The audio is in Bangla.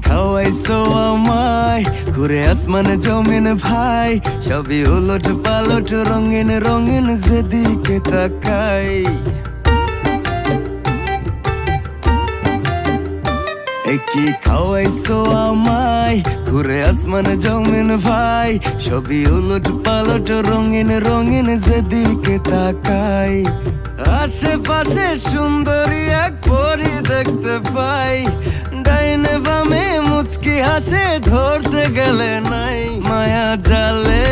খাওয়াইছো আমায় ঘুরে আসমানে জমিন ভাই, সবই উলট পালট রঙিন রঙিন যেদিকে তাকাই। কি খাওয়াইছো আমায় ঘুরে আসমানে জমিন ভাই, সবই উলট পালট রঙিন রঙিন যেদিকে তাকাই। আশেপাশে সুন্দরী এক পরি দেখতে পাই, ডাইনে বামে মুচকি হাসে ধরতে গেলে নাই। মায়া জালে